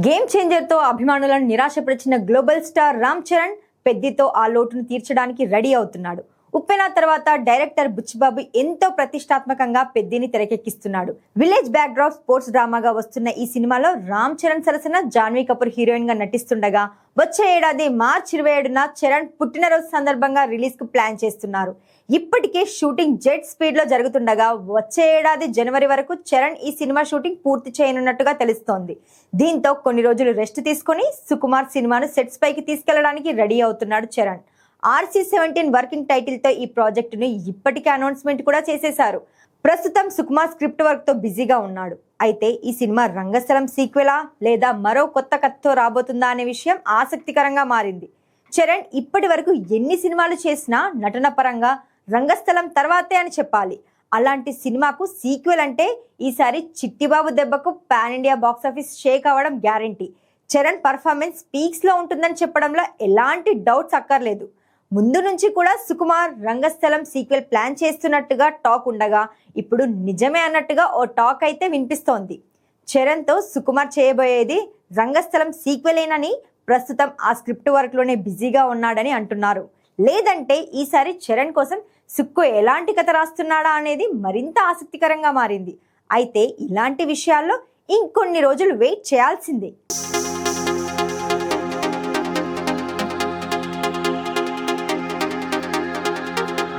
Game changer తో అభిమానులను నిరాశపరిచిన global star Ram Charan పెద్దితో ఆ లోటును తీర్చడానికి రెడీ అవుతున్నాడు. ఉప్పెన తర్వాత డైరెక్టర్ బుచ్చిబాబు ఎంతో ప్రతిష్టాత్మకంగా పెద్దిని తెరకెక్కిస్తున్నాడు. విలేజ్ బ్యాక్ డ్రాప్ స్పోర్ట్స్ డ్రామాగా వస్తున్న ఈ సినిమాలో రామ్ చరణ్ సరసన జాన్వీ కపూర్ హీరోయిన్ గా నటిస్తుండగా వచ్చే ఏడాది మార్చి 27న చరణ్ పుట్టినరోజు సందర్భంగా రిలీజ్ కు ప్లాన్ చేస్తున్నారు. ఇప్పటికే షూటింగ్ జెట్ స్పీడ్ లో జరుగుతుండగా వచ్చే ఏడాది జనవరి వరకు చరణ్ ఈ సినిమా షూటింగ్ పూర్తి చేయనున్నట్టుగా తెలుస్తోంది. దీంతో కొన్ని రోజులు రెస్ట్ తీసుకుని సుకుమార్ సినిమాను సెట్స్ పైకి తీసుకెళ్లడానికి రెడీ అవుతున్నాడు చరణ్. RC-17 వర్కింగ్ టైటిల్ తో ఈ ప్రాజెక్టును ఇప్పటికే అనౌన్స్మెంట్ కూడా చేసేశారు. ప్రస్తుతం సుకుమార్ స్క్రిప్ట్ వర్క్ తో బిజీగా ఉన్నాడు. అయితే ఈ సినిమా రంగస్థలం సీక్వెలా లేదా మరో కొత్త కథతో రాబోతుందా అనే విషయం ఆసక్తికరంగా మారింది. చరణ్ ఇప్పటి వరకు ఎన్ని సినిమాలు చేసినా నటన పరంగా రంగస్థలం తర్వాతే అని చెప్పాలి. అలాంటి సినిమాకు సీక్వెల్ అంటే ఈసారి చిట్టిబాబు దెబ్బకు పాన్ ఇండియా బాక్సాఫీస్ షేక్ అవ్వడం గ్యారంటీ. చరణ్ పర్ఫార్మెన్స్ పీక్స్ లో ఉంటుందని చెప్పడంలో ఎలాంటి డౌట్స్ అక్కర్లేదు. ముందు నుంచి కూడా సుకుమార్ రంగస్థలం సీక్వెల్ ప్లాన్ చేస్తున్నట్టుగా టాక్ ఉండగా ఇప్పుడు నిజమే అన్నట్టుగా ఓ టాక్ అయితే వినిపిస్తోంది. చరణ్ తో సుకుమార్ చేయబోయేది రంగస్థలం సీక్వెలేనని, ప్రస్తుతం ఆ స్క్రిప్ట్ వర్క్ లోనే బిజీగా ఉన్నాడని అంటున్నారు. లేదంటే ఈసారి చరణ్ కోసం సుక్కు ఎలాంటి కథ రాస్తున్నాడా అనేది మరింత ఆసక్తికరంగా మారింది. అయితే ఇలాంటి విషయాల్లో ఇంకొన్ని రోజులు వెయిట్ చేయాల్సిందే.